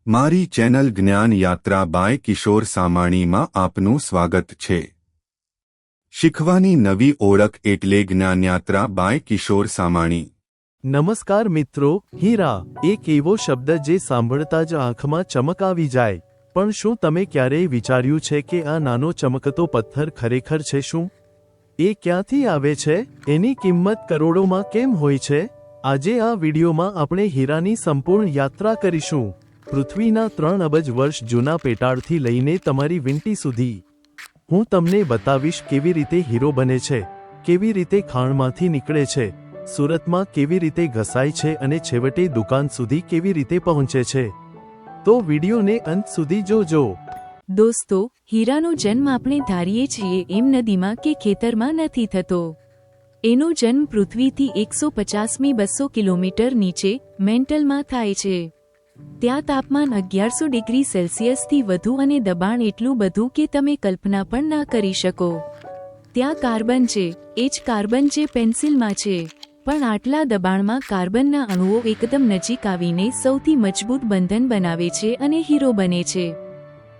મારી ચેનલ જ્ઞાન યાત્રા બાય કિશોર સામાણીમાં આપનું સ્વાગત છે। શીખવાની નવી ઓળખ એટલે જ્ઞાન યાત્રા બાય કિશોર સામાણી। નમસ્કાર મિત્રો, હીરા એક એવો શબ્દ જે સાંભળતા જ આંખમાં ચમક આવી જાય, પણ શું તમે ક્યારેય વિચાર્યું છે કે આ નાનો ચમકતો પથ્થર ખરેખર છે શું? એ ક્યાંથી આવે છે? એની કિંમત કરોડોમાં કેમ હોય છે? આજે આ વિડીયોમાં આપણે હીરાની સંપૂર્ણ યાત્રા કરીશું, પૃથ્વીના 3 અબજ વર્ષ જૂના પેટાળથી લઈને તમારી વીંટી સુધી। હું તમને બતાવીશ કેવી રીતે હીરો બને છે, કેવી રીતે ખાણમાંથી નીકળે છે, સુરતમાં કેવી રીતે ઘસાય છે અને છેવટે દુકાન સુધી કેવી રીતે પહોંચે છે। તો વિડીયોને અંત સુધી જોજો। દોસ્તો, હીરાનો જન્મ આપણે ધારીએ છીએ એમ નદીમાં કે ખેતરમાં નથી થતો। એનો જન્મ પૃથ્વીથી 150મી 200 કિલોમીટર નીચે મેન્ટલમાં થાય છે। ત્યાં તાપમાન 1100 ડિગ્રી સેલ્સિયસથી વધુ અને દબાણ એટલું બધું કે તમે કલ્પના પણ ના કરી શકો। ત્યાં કાર્બન છે, એ જ કાર્બન જે પેન્સિલમાં છે, પણ આટલા દબાણમાં કાર્બનના અણુઓ એકદમ નજીક આવીને સૌથી મજબૂત બંધન બનાવે છે અને હીરો બને છે।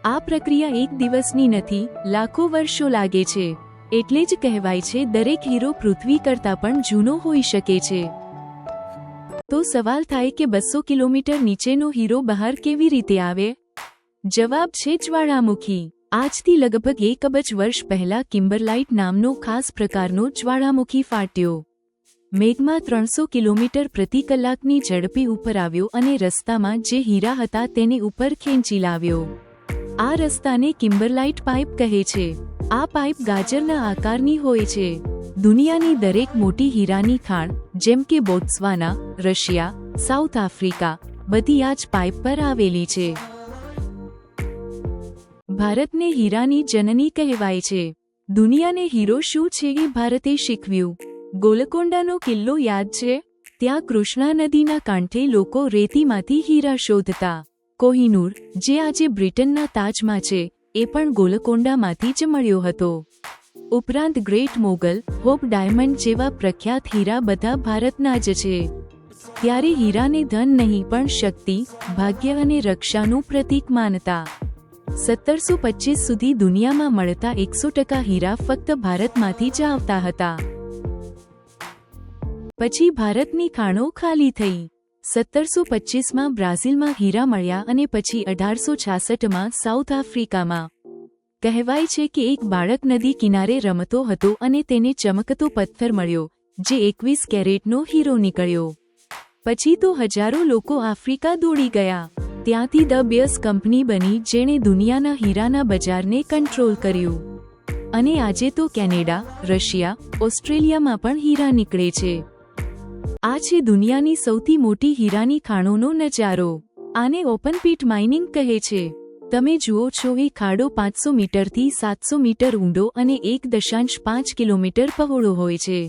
આ પ્રક્રિયા એક દિવસની નથી, લાખો વર્ષો લાગે છે। એટલે જ કહેવાય છે દરેક હીરો પૃથ્વી કરતાં પણ જૂનો હોઈ શકે છે। તો સવાલ થાય કે 200 કિલોમીટર નીચેનો હીરો બહાર કેવી રીતે આવે? જવાબ છે જ્વાળામુખી। આજથી લગભગ 1 અબજ વર્ષ પહેલા કિમ્બરલાઇટ નામનો ખાસ પ્રકારનો જ્વાળામુખી ફાટ્યો। મેઘમાં 300 કિલોમીટર પ્રતિ કલાકની ઝડપે ઉપર આવ્યો અને રસ્તામાં જે હીરા હતા તેને ઉપર ખેંચી લાવ્યો। આ રસ્તાને કિમ્બરલાઇટ પાઇપ કહે છે। આ પાઇપ ગાજરના આકારની હોય છે। દુનિયાની દરેક મોટી હીરાની ખાણ, જેમ કે બોત્સવાના, રશિયા, સાઉથ આફ્રિકા, બધી આ જ પાઇપ પર આવેલી છે। ભારતને હીરાની જનની કહેવાય છે। દુનિયાને હીરો શું છે એ ભારતે શીખવ્યું। ગોલકોંડાનો કિલ્લો યાદ છે? ત્યાં કૃષ્ણા નદીના કાંઠે લોકો રેતીમાંથી હીરા શોધતા। કોહિનૂર, જે આજે બ્રિટનના તાજમાં છે, એ પણ ગોલકોંડામાંથી જ મળ્યો હતો। ઉપરાંત ગ્રેટ મોગલ, હોપ ડાયમંડ જેવા પ્રખ્યાત હીરા બધા ભારતના જ છે। ત્યારે હીરાને ધન નહીં પણ શક્તિ, ભાગ્ય અને રક્ષાનું પ્રતીક માનતા। 1725 સુધી દુનિયામાં મળતા 100% હીરા ફક્ત ભારતમાંથી જ આવતા હતા। પછી ભારતની ખાણો ખાલી થઈ। 1725માં બ્રાઝિલમાં હીરા મળ્યા અને પછી 1866માં સાઉથ આફ્રિકામાં। કહેવાય છે કે એક બાળક નદી કિનારે રમતો હતો અને તેને ચમકતો પથ્થર મળ્યો, જે 21 કેરેટનો હીરો નીકળ્યો। પછી તો હજારો લોકો આફ્રિકા દોડી ગયા। ત્યાંથી ધ બેયર્સ કંપની બની, જેણે દુનિયાના હીરાના બજારને કંટ્રોલ કર્યું। અને આજે તો કેનેડા, રશિયા, ઓસ્ટ્રેલિયામાં પણ હીરા નીકળે છે। આ છે દુનિયાની સૌથી મોટી હીરાની ખાણોનો નજારો। આને ઓપન પીટ માઇનિંગ કહે છે। તમે જુઓ છો એ ખાડો 500 મીટરથી 700 મીટર ઊંડો અને 1.5 કિલોમીટર પહોળો હોય છે।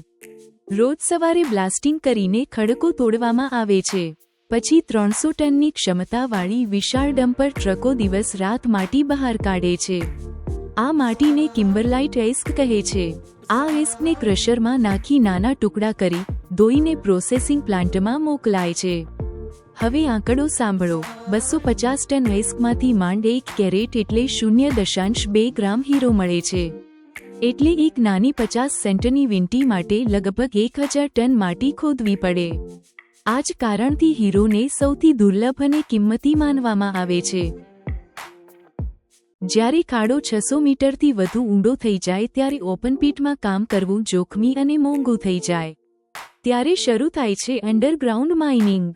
રોજ સવારે બ્લાસ્ટિંગ કરીને ખડકો તોડવામાં આવે છે। પછી 300 ટનની ક્ષમતાવાળી વિશાળ ડમ્પર ટ્રકો દિવસ રાત માટી બહાર કાઢે છે। આ માટીને કિમ્બરલાઇટ એસ્ક કહે છે। આ એસ્કને ક્રશરમાં નાખી નાના ટુકડા કરી ધોઈને પ્રોસેસિંગ પ્લાન્ટમાં મોકલાય છે। હવે આંકડો સાંભળો, 250 ટન એસ્કમાંથી માંડ 1 કેરેટ એટલે 0.2 ગ્રામ હીરો મળે છે। એટલે એક નાની 50 સેન્ટની વીંટી માટે લગભગ 1000 ટન માટી ખોદવી પડે। આ જ કારણથી હીરોને સૌથી દુર્લભ અને કિંમતી માનવામાં આવે છે। જ્યારે ખાડો 600 મીટરથી વધુ ઊંડો થઈ જાય ત્યારે ઓપન પીટમાં કામ કરવું જોખમી અને મોંઘું થઈ જાય। ત્યારે શરૂ થાય છે અંડરગ્રાઉન્ડ માઇનિંગ।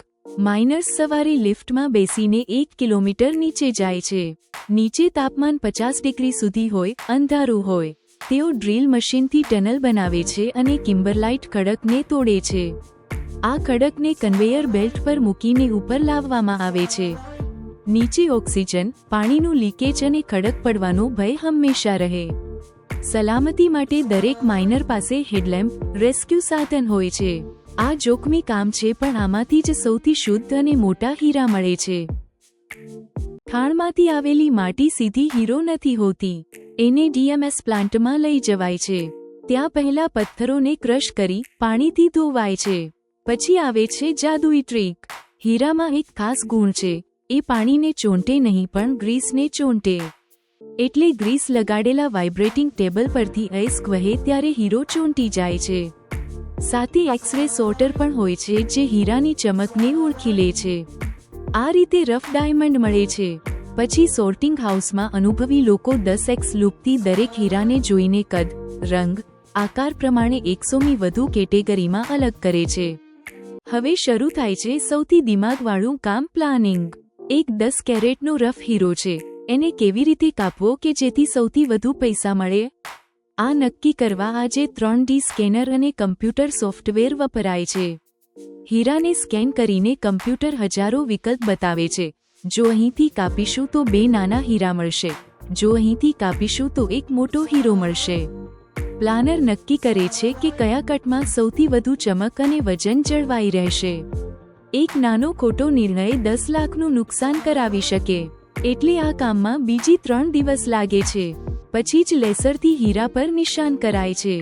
માઇનર્સ સવારે લિફ્ટમાં બેસીને 1 કિલોમીટર નીચે જાય છે। નીચે તાપમાન 50 ડિગ્રી સુધી હોય, અંધારું હોય। તેઓ ડ્રીલ મશીનથી ટનલ બનાવે છે અને કિમ્બરલાઇટ ખડકને તોડે છે। આ ખડકને કન્વેયર બેલ્ટ પર મૂકીને ઉપર લાવવામાં આવે છે। નીચે ઓક્સિજન, પાણીનું લીકેજ અને ખડક પડવાનો ભય હંમેશા રહે। સલામતી માટે દરેક માઇનર પાસે હેડલેમ્પ, રેસ્ક્યુ સાધન હોય છે। આ જોખમી કામ છે, પણ આમાંથી જ સૌથી શુદ્ધ અને મોટા હીરા મળે છે। ખાણમાંથી આવેલી માટી સીધી હીરો નથી હોતી, એને ડીએમએસ પ્લાન્ટમાં લઈ જવાય છે। ત્યાં પહેલા પથ્થરોને ક્રશ કરી પાણીથી ધોવાય છે। પછી આવે છે જાદુઈ ટ્રીક। હીરામાં એક ખાસ ગુણ છે, એ પાણીને ચોંટે નહીં પણ ગ્રીસને ચોંટે. એટલે ગ્રીસ લગાડેલા વાઇબ્રેટિંગ ટેબલ પરથી આઈસ વહે ત્યારે હીરો ચોંટી જાય છે. સાથે એક્સ-રે સોર્ટર પણ હોય છે જે હીરાની ચમકને ઓળખી લે છે. આ રીતે રફ ડાયમંડ મળે છે. પછી સોર્ટિંગ હાઉસમાં અનુભવી લોકો 10x લૂપથી દરેક હીરાને જોઈને કદ, રંગ, આકાર પ્રમાણે 100મી વધુ કેટેગરીમાં અલગ કરે છે. હવે શરૂ થાય છે સૌથી દિમાગવાળું કામ, પ્લાનિંગ. એક 10 કેરેટનો રફ હીરો છે, એને કેવી રીતે કાપવો કે જેથી સૌથી વધુ પૈસા મળે? આ નક્કી કરવા આજે 3D સ્કેનર અને કમ્પ્યુટર સોફ્ટવેર વપરાય છે. હીરાને સ્કેન કરીને કમ્પ્યુટર હજારો વિકલ્પ બતાવે છે. જો અહીંથી કાપીશું તો 2 નાના હીરા મળશે, જો અહીંથી કાપીશું તો એક મોટો હીરો મળશે. પ્લાનર નક્કી કરે છે કે કયા કટમાં સૌથી વધુ ચમક અને વજન જળવાઈ રહેશે. એક નાનો ખોટો નિર્ણય 10 લાખનું નુકસાન કરાવી શકે. એટલે આ કામમાં બીજી 3 દિવસ લાગે છે. પછી જ લેસરથી હીરા પર નિશાન કરાય છે.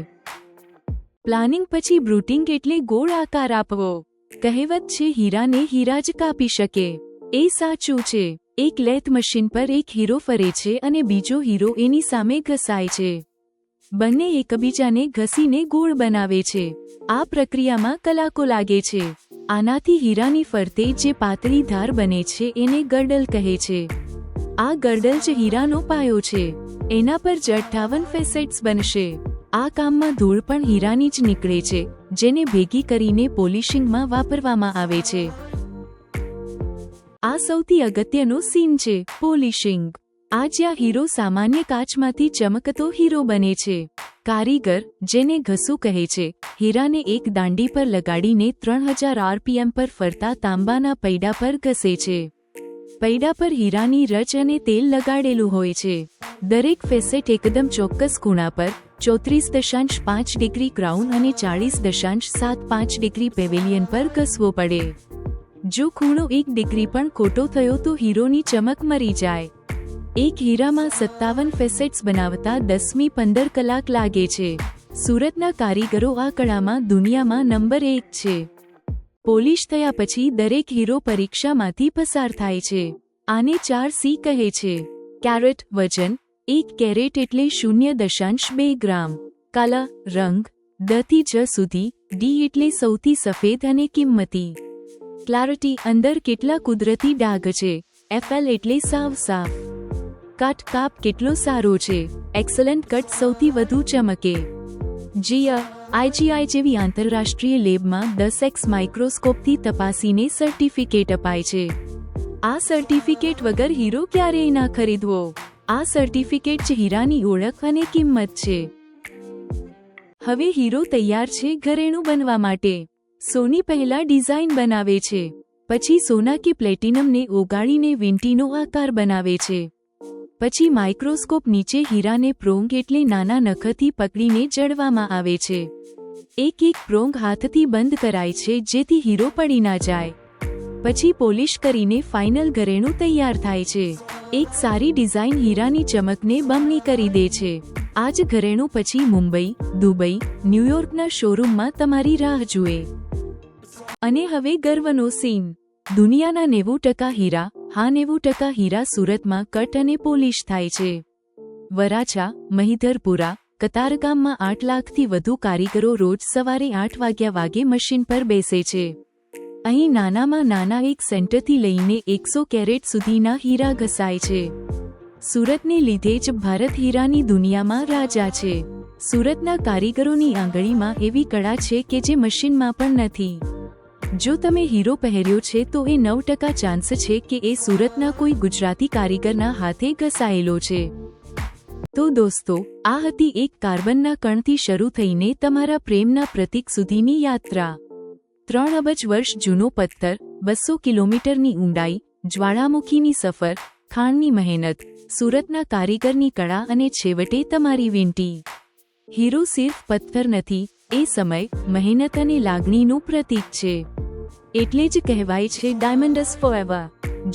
પ્લાનિંગ પછી બ્રુટિંગ એટલે ગોળ આકાર આપવો. કહેવત છે હીરાને હીરા જ કાપી શકે. એ સાચું છે. એક લેથ મશીન પર એક હીરો ફરે છે અને બીજો હીરો એની સામે ઘસાય છે. બંને એકબીજાને ઘસીને ગોળ બનાવે છે. આ પ્રક્રિયામાં કલાકો લાગે છે. આનાથી હીરાની ફરતે જે પાતળી ધાર બને છે એને ગર્ડલ કહે છે. આ ગર્ડલ જ હીરાનો પાયો છે. એના પર જ 58 ફેસેટ્સ બનશે. આ કામમાં ધૂળ પણ હીરાની જ નીકળે છે, જેને ભેગી કરીને પોલિશિંગમાં વાપરવામાં આવે છે. આ સૌથી અગત્યનો સીન છે, પોલિશિંગ. આ જ્યાં હીરો સામાન્ય કાચમાંથી ચમકતો હીરો બને છે. કારીગર, જેને ઘસુ કહે છે, હીરાને એક દાંડી પર લગાડીને 3000 RPM પર ફરતા તાંબાના પૈડા પર ઘસે છે. પૈડા પર હીરાની રચ અને તેલ લગાડેલું હોય છે. દરેક ફેસેટ એકદમ ચોક્કસ ખૂણા પર 34.5 ડિગ્રી ક્રાઉન અને 40.75 ડિગ્રી પેવેલિયન પર ઘસવો પડે. જો ખૂણો 1 ડિગ્રી પણ ખોટો થયો તો હીરોની ચમક મરી જાય. એક હીરામાં 57 ફેસેટ્સ બનાવતા 10મી 15 કલાક લાગે છે. સુરતના કારીગરો આ કળામાં દુનિયામાં નંબર 1 છે. પોલિશ થયા પછી દરેક હીરો પરીક્ષામાંથી પસાર થાય છે. આને 4C કહે છે. કેરેટ, વજન. 1 કેરેટ એટલે 0.2 ગ્રામ. કાલા, રંગ. D થી J સુધી. D એટલે સૌથી સફેદ અને કિંમતી. ક્લારિટી, અંદર કેટલા કુદરતી ડાઘ છે. FL એટલે સાવ સાફ. કટ, કાપ કેટલો સારો છે. એક્સલન્ટ કટ, સૌથી વધુ ચમકે. IGI જેવી આંતરરાષ્ટ્રીય લેબમાં 10x માઇક્રોસ્કોપથી તપાસીને સર્ટિફિકેટ અપાય છે. આ સર્ટિફિકેટ વગર હીરો ક્યારેય ના ખરીદવો. આ સર્ટિફિકેટ જ હીરાની ઓળખ અને કિંમત છે. હવે હીરો તૈયાર છે ઘરેણું બનવા માટે. સોની પહેલા ડિઝાઇન બનાવે છે. પછી સોના કે પ્લેટિનમને ઓગાળીને વીંટીનો આકાર બનાવે છે. પછી માઇક્રોસ્કોપ નીચે હીરાને પ્રોંગ એટલે નાના નખથી પકડીને જડવામાં આવે છે. એક એક પ્રોંગ હાથથી બંધ કરાય છે જેથી હીરો પડી ના જાય. પછી પોલિશ કરીને ફાઇનલ ઘરેણું તૈયાર થાય છે. એક સારી ડિઝાઇન હીરાની ચમકને બમણી કરી દે છે. આ જ ઘરેણું પછી મુંબઈ, દુબઈ, ન્યૂયોર્કના શોરૂમમાં તમારી રાહ જુએ. અને હવે ગર્વનો સીન. દુનિયાના 90% હીરા, હા 90% હીરા સુરતમાં કટ અને પોલિશ થાય છે. વરાછા, મહિધરપુરા, કતારગામમાં 8 લાખથી વધુ કારીગરો રોજ સવારે 8 વાગે મશીન પર બેસે છે. અહીં નાનામાં નાના 1 સેન્ટથી લઈને 100 કેરેટ સુધીના હીરા ઘસાય છે. સુરતને લીધે જ ભારત હીરાની દુનિયામાં રાજા છે. સુરતના કારીગરોની આંગળીમાં એવી કળા છે કે જે મશીનમાં પણ નથી. જો તમે હીરો પહેર્યો છે તો એ 9% ચાન્સ છે કે એ સુરતના કોઈ ગુજરાતી કારીગરના હાથે ઘસાયેલો છે. તો દોસ્તો, આ હતી એક કાર્બનના કણથી શરૂ થઈને તમારા પ્રેમના પ્રતીક સુધીની યાત્રા. 3 અબજ વર્ષ જૂનો પથ્થર, 200 કિલોમીટરની ઊંડાઈ, જ્વાળામુખીની સફર, ખાણની મહેનત, સુરતના કારીગરની કળા અને છેવટે તમારી વીંટી. હીરો સિર્ફ પથ્થર નથી, એ સમય, મહેનત અને લાગણીનું પ્રતીક છે. એટલે જ કહેવાય છે ડાયમંડ્સ ફોરએવર.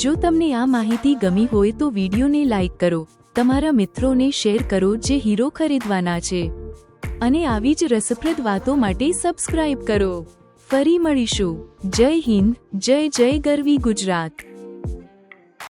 જો તમને આ માહિતી ગમી હોય તો વિડીયોને લાઇક કરો, તમારા મિત્રોને શેર કરો જે હીરો ખરીદવાના છે. અને આવી જ રસપ્રદ વાતો માટે સબસ્ક્રાઇબ કરો. ફરી મળીશું. જય હિન્દ, જય જય ગરવી ગુજરાત.